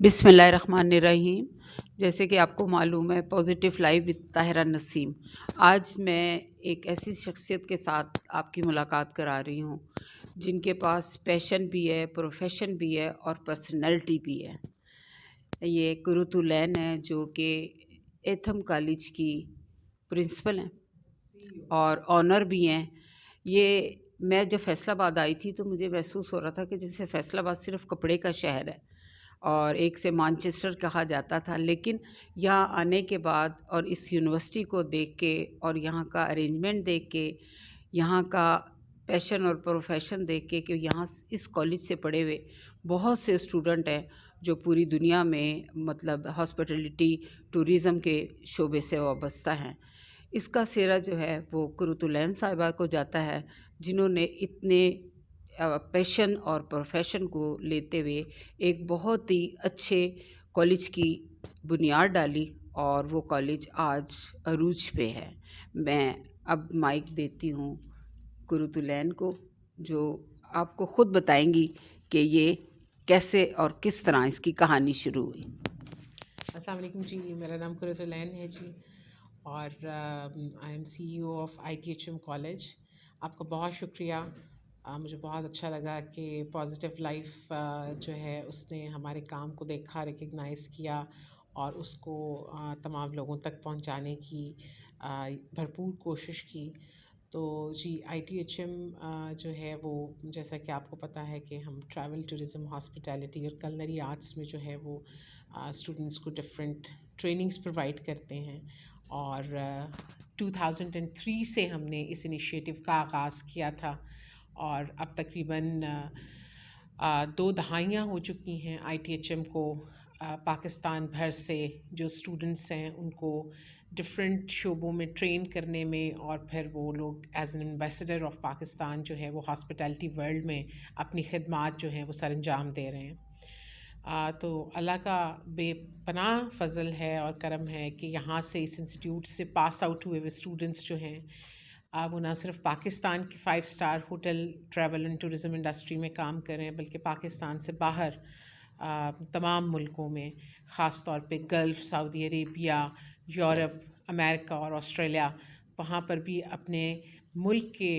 بسم اللہ الرحمن الرحیم۔ جیسے کہ آپ کو معلوم ہے پازیٹیو لائف وتھ طاہرہ نسیم، آج میں ایک ایسی شخصیت کے ساتھ آپ کی ملاقات کرا رہی ہوں جن کے پاس پیشن بھی ہے، پروفیشن بھی ہے اور پرسنالٹی بھی ہے۔ یہ قرۃ العین ہے جو کہ ایتھم کالج کی پرنسپل ہیں اور آنر بھی ہیں۔ یہ میں جب فیصل آباد آئی تھی تو مجھے محسوس ہو رہا تھا کہ جیسے فیصل آباد صرف کپڑے کا شہر ہے اور ایک سے مانچسٹر کہا جاتا تھا، لیکن یہاں آنے کے بعد اور اس یونیورسٹی کو دیکھ کے اور یہاں کا ارینجمنٹ دیکھ کے، یہاں کا پیشن اور پروفیشن دیکھ کے کہ یہاں اس کالج سے پڑھے ہوئے بہت سے اسٹوڈنٹ ہیں جو پوری دنیا میں مطلب ہاسپٹلٹی ٹورزم کے شعبے سے وابستہ ہیں، اس کا سہرا جو ہے وہ قرۃ العین صاحبہ کو جاتا ہے، جنہوں نے اتنے پیشن اور پروفیشن کو لیتے ہوئے ایک بہت ہی اچھے کالج کی بنیاد ڈالی اور وہ کالج آج عروج پہ ہے۔ میں اب مائک دیتی ہوں قرۃ العین کو، جو آپ کو خود بتائیں گی کہ یہ کیسے اور کس طرح اس کی کہانی شروع ہوئی۔ السلام علیکم جی، میرا نام قرۃ العین ہے جی، اور I am CEO of ITHM college. آپ کا بہت شکریہ، مجھے بہت اچھا لگا کہ پازیٹیو لائف جو ہے اس نے ہمارے کام کو دیکھا، ریکگنائز کیا اور اس کو تمام لوگوں تک پہنچانے کی بھرپور کوشش کی۔ تو جی ITHM جو ہے وہ جیسا کہ آپ کو پتہ ہے کہ ہم ٹریول ٹورزم ہاسپٹیلٹی اور کلنری آرٹس میں جو ہے وہ اسٹوڈنٹس کو ڈفرینٹ ٹریننگز پرووائڈ کرتے ہیں، اور 2003 سے ہم نے اس انیشیٹو کا آغاز کیا تھا اور اب تقریباً 2 دہائیاں ہو چکی ہیں ITHM کو پاکستان بھر سے جو اسٹوڈنٹس ہیں ان کو ڈفرینٹ شعبوں میں ٹرین کرنے میں، اور پھر وہ لوگ as an ambassador of Pakistan جو ہے وہ ہاسپٹیلٹی ورلڈ میں اپنی خدمات جو ہیں وہ سر انجام دے رہے ہیں۔ تو اللہ کا بے پناہ فضل ہے اور کرم ہے کہ یہاں سے اس انسٹیٹیوٹ سے پاس آؤٹ ہوئے ہوئے اسٹوڈنٹس جو ہیں وہ نہ صرف پاکستان کے 5 star hotel travel and tourism industry میں کام کر رہے ہیں، بلکہ پاکستان سے باہر تمام ملکوں میں، خاص طور پہ گلف، سعودی عربیہ، یورپ، امریکہ اور آسٹریلیا، وہاں پر بھی اپنے ملک کے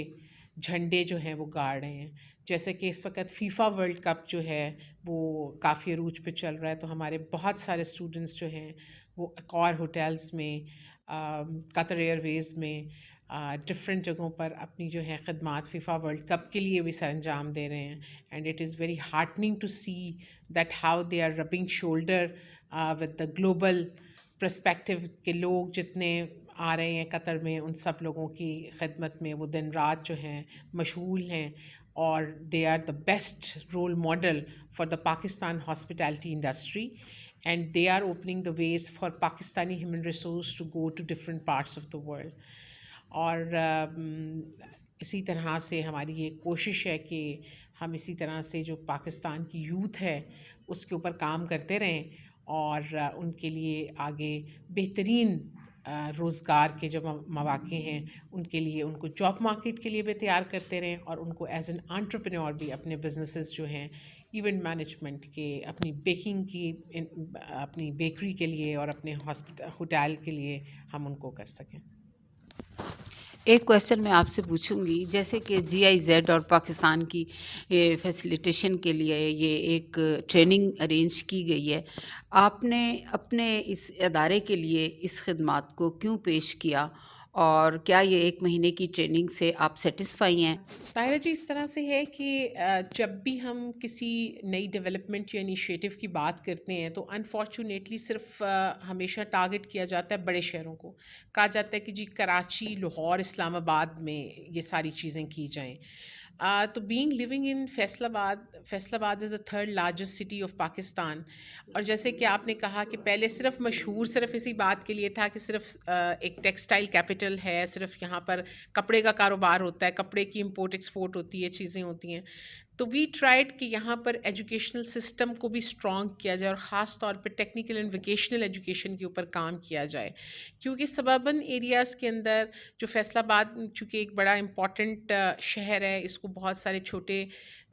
جھنڈے جو ہیں وہ گاڑ رہے ہیں۔ جیسے کہ اس وقت فیفا ورلڈ کپ جو ہے وہ کافی عروج پہ چل رہا ہے، تو ہمارے بہت سارے اسٹوڈنٹس جو ہیں وہ اکور ہوٹلس میں، قطر ایئر ویز میں، ڈفرینٹ جگہوں پر اپنی جو ہے خدمات فیفا ورلڈ کپ کے لیے بھی سر انجام دے رہے ہیں۔ And it is very heartening to see that how they are rubbing shoulder with the global perspective, کہ لوگ جتنے آ رہے ہیں قطر میں ان سب لوگوں کی خدمت میں وہ دن رات جو ہیں مشغول ہیں، اور they are the best role model for the Pakistan hospitality industry, and they are opening the ways for Pakistani human resource to go to different parts of the world. اور اسی طرح سے ہماری یہ کوشش ہے کہ ہم اسی طرح سے جو پاکستان کی یوتھ ہے اس کے اوپر کام کرتے رہیں، اور ان کے لیے آگے بہترین روزگار کے جو مواقع ہیں ان کے لیے، ان کو جاب مارکیٹ کے لیے بھی تیار کرتے رہیں، اور ان کو ایز این انٹرپرینور بھی اپنے بزنسز جو ہیں ایونٹ مینجمنٹ کے، اپنی بیکنگ کی، اپنی بیکری کے لیے اور اپنے ہوٹل کے لیے ہم ان کو کر سکیں۔ ایک کویسچن میں آپ سے پوچھوں گی، جیسے کہ GIZ اور پاکستان کی فیسیلیٹیشن کے لیے یہ ایک ٹریننگ ارینج کی گئی ہے، آپ نے اپنے اس ادارے کے لیے اس خدمات کو کیوں پیش کیا، اور کیا یہ 1 مہینے کی ٹریننگ سے آپ سیٹسفائی ہیں؟ طاہرہ جی، اس طرح سے ہے کہ جب بھی ہم کسی نئی ڈیولپمنٹ یا انیشیٹو کی بات کرتے ہیں تو انفارچونیٹلی صرف ہمیشہ ٹارگٹ کیا جاتا ہے بڑے شہروں کو، کہا جاتا ہے کہ جی کراچی، لاہور، اسلام آباد میں یہ ساری چیزیں کی جائیں۔ تو بینگ لیونگ ان فیصل آباد از اے 3rd largest city of Pakistan, اور جیسے کہ آپ نے کہا کہ پہلے صرف مشہور صرف اسی بات کے لیے تھا کہ صرف ایک ٹیکسٹائل کیپٹل ہے، صرف یہاں پر کپڑے کا کاروبار ہوتا ہے، کپڑے کی امپورٹ ایکسپورٹ ہوتی ہے، چیزیں ہوتی ہیں۔ تو وی ٹرائیڈ کہ یہاں پر ایجوکیشنل سسٹم کو بھی اسٹرانگ کیا جائے، اور خاص طور پہ ٹیکنیکل اینڈ ووکیشنل ایجوکیشن کے اوپر کام کیا جائے، کیونکہ سبربن ایریاز کے اندر جو فیصل آباد چونکہ ایک بڑا امپورٹنٹ شہر ہے، اس کو بہت سارے چھوٹے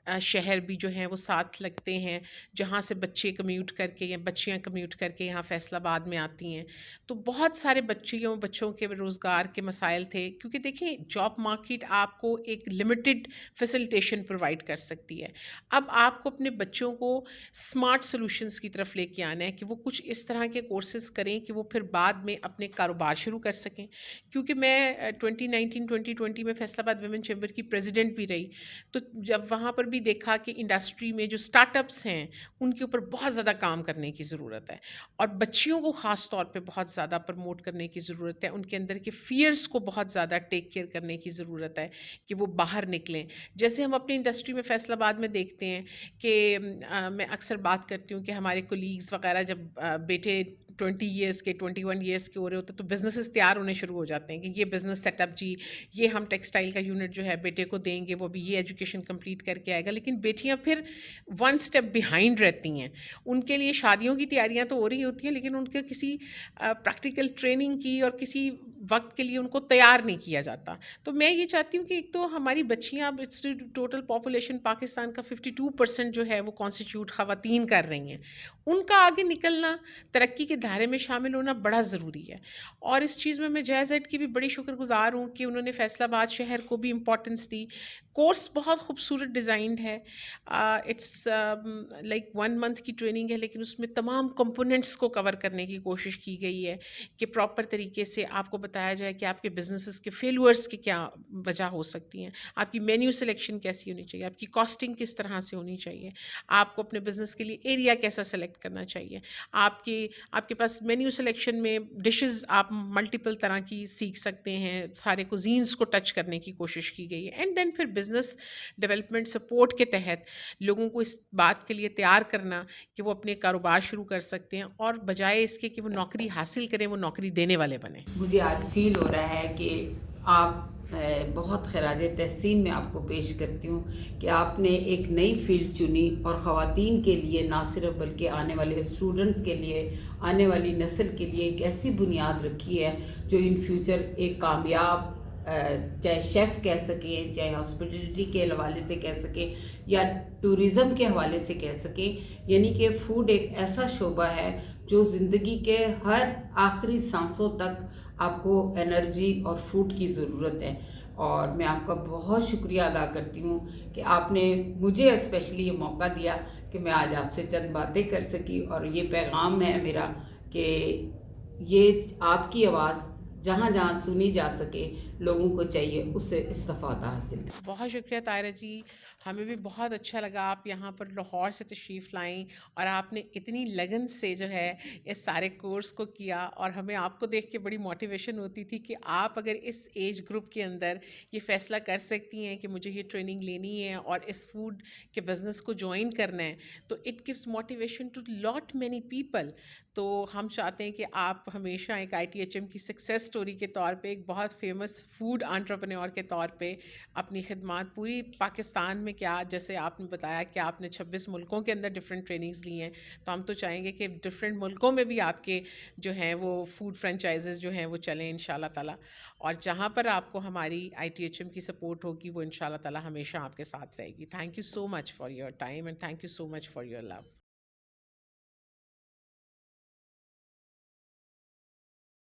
شہر بھی جو ہیں وہ ساتھ لگتے ہیں، جہاں سے بچے کمیوٹ کر کے یا بچیاں کمیوٹ کر کے یہاں فیصل آباد میں آتی ہیں. تو بہت سارے بچوں کے روزگار کے مسائل تھے، کیونکہ دیکھیں جاب مارکیٹ آپ کو ایک لمیٹڈ فیسلٹیشن پرووائڈ کر سکتی ہے. اب آپ کو اپنے بچوں کو اسمارٹ سولوشنس کی طرف لے کے آنا ہے کہ وہ کچھ اس طرح کے کورسز کریں کہ وہ پھر بعد میں اپنے کاروبار شروع کر سکیں. کیونکہ میں 2019-2020 میں فیصل آباد ویمن چیمبر کی پریزیڈنٹ بھی رہی، تو جب وہاں پر بھی دیکھا کہ انڈسٹری میں جو اسٹارٹ اپس ہیں ان کے اوپر بہت زیادہ کام کرنے کی ضرورت ہے، اور بچیوں کو خاص طور پہ بہت زیادہ پروموٹ کرنے کی ضرورت ہے. ان کے اندر کے فیئرس کو بہت زیادہ ٹیک کیئر کرنے کی ضرورت ہے کہ وہ باہر نکلیں. جیسے ہم اپنی انڈسٹری میں فیصل آباد میں دیکھتے ہیں کہ میں اکثر بات کرتی ہوں کہ ہمارے کولیگز وغیرہ جب بیٹے 20 ایئرس کے 21 ایئرس کے ہو رہے ہوتے تو بزنسز تیار ہونے شروع ہو جاتے ہیں کہ یہ بزنس سیٹ اپ جی، یہ ہم ٹیکسٹائل کا یونٹ جو ہے بیٹے کو دیں گے، وہ بھی یہ ایجوکیشن کمپلیٹ کر کے آئے گا. لیکن بیٹیاں پھر ون سٹیپ بیہائنڈ رہتی ہیں. ان کے لیے شادیوں کی تیاریاں تو ہو رہی ہوتی ہیں، لیکن ان کے کسی پریکٹیکل ٹریننگ کی اور کسی وقت کے لیے ان کو تیار نہیں کیا جاتا. تو میں یہ چاہتی ہوں کہ ایک تو ہماری بچیاں اب ٹوٹل پاپولیشن پاکستان کا 52% جو ہے وہ کانسٹیٹیوٹ خواتین کر رہی ہیں. ان کا آگے نکلنا، ترقی کے دھارے میں شامل ہونا بڑا ضروری ہے. اور اس چیز میں JIZ کی بھی بڑی شکر گزار ہوں کہ انہوں نے فیصل آباد شہر کو بھی امپورٹنس دی. کورس بہت خوبصورت ڈیزائنڈ ہے. اٹس لائک 1 month کی ٹریننگ ہے، لیکن اس میں تمام کمپوننٹس کو کور کرنے کی کوشش کی گئی ہے کہ پراپر طریقے سے آپ کو بتایا جائے کہ آپ کے بزنسز کے فیلورس کی کیا وجہ ہو سکتی ہیں، آپ کی مینیو سلیکشن کیسی ہونی چاہیے، آپ کی کاسٹنگ کس طرح سے ہونی چاہیے، آپ کو اپنے بزنس کے لیے ایریا کیسا سلیکٹ کرنا چاہیے، آپ کے پاس مینیو سلیکشن میں ڈشز آپ ملٹیپل طرح کی سیکھ سکتے ہیں. سارے کوزینس کو ٹچ کرنے کی کوشش کی گئی ہے. اینڈ دین پھر بزنس ڈیولپمنٹ سپورٹ کے تحت لوگوں کو اس بات کے لیے تیار کرنا کہ وہ اپنے کاروبار شروع کر سکتے ہیں، اور بجائے اس کے کہ وہ نوکری حاصل کریں وہ نوکری دینے والے بنیں. مجھے آج فیل ہو رہا ہے کہ آپ بہت خراج تحسین میں آپ کو پیش کرتی ہوں کہ آپ نے ایک نئی فیلڈ چنی اور خواتین کے لیے نہ صرف بلکہ آنے والے اسٹوڈنٹس کے لیے، آنے والی نسل کے لیے ایک ایسی بنیاد رکھی ہے جو ان فیوچر ایک کامیاب چاہے شیف کہہ سکیں، چاہے ہاسپٹلٹی کے حوالے سے کہہ سکیں یا ٹورزم کے حوالے سے کہہ سکیں. یعنی کہ فوڈ ایک ایسا شعبہ ہے جو زندگی کے ہر آخری سانسوں تک آپ کو انرجی اور فوڈ کی ضرورت ہے. اور میں آپ کا بہت شکریہ ادا کرتی ہوں کہ آپ نے مجھے اسپیشلی یہ موقع دیا کہ میں آج آپ سے چند باتیں کر سکی. اور یہ پیغام ہے میرا کہ یہ آپ کی آواز جہاں جہاں سنی جا سکے، لوگوں کو چاہیے اس سے استفادہ حاصل کریں. بہت شکریہ طاہرہ جی، ہمیں بھی بہت اچھا لگا آپ یہاں پر لاہور سے تشریف لائیں، اور آپ نے اتنی لگن سے جو ہے اس سارے کورس کو کیا، اور ہمیں آپ کو دیکھ کے بڑی موٹیویشن ہوتی تھی کہ آپ اگر اس ایج گروپ کے اندر یہ فیصلہ کر سکتی ہیں کہ مجھے یہ ٹریننگ لینی ہے اور اس فوڈ کے بزنس کو جوائن کرنا ہے، تو it gives motivation to lot many people. تو ہم چاہتے ہیں کہ آپ ہمیشہ ایک ITHM کی سکسیس سٹوری کے طور پہ، ایک بہت فیمس فوڈ انٹرپرینور کے طور پہ اپنی خدمات پوری پاکستان میں، کیا جیسے آپ نے بتایا کہ آپ نے 26 ملکوں کے اندر ڈفرینٹ ٹریننگز لی ہیں، تو ہم تو چاہیں گے کہ ڈفرینٹ ملکوں میں بھی آپ کے جو ہیں وہ فوڈ فرینچائزز جو ہیں وہ چلیں انشاءاللہ تعالیٰ. اور جہاں پر آپ کو ہماری ITHM کی سپورٹ ہوگی وہ انشاءاللہ تعالیٰ ہمیشہ آپ کے ساتھ رہے گی. Thank you so much for your time, and thank you so much for your love.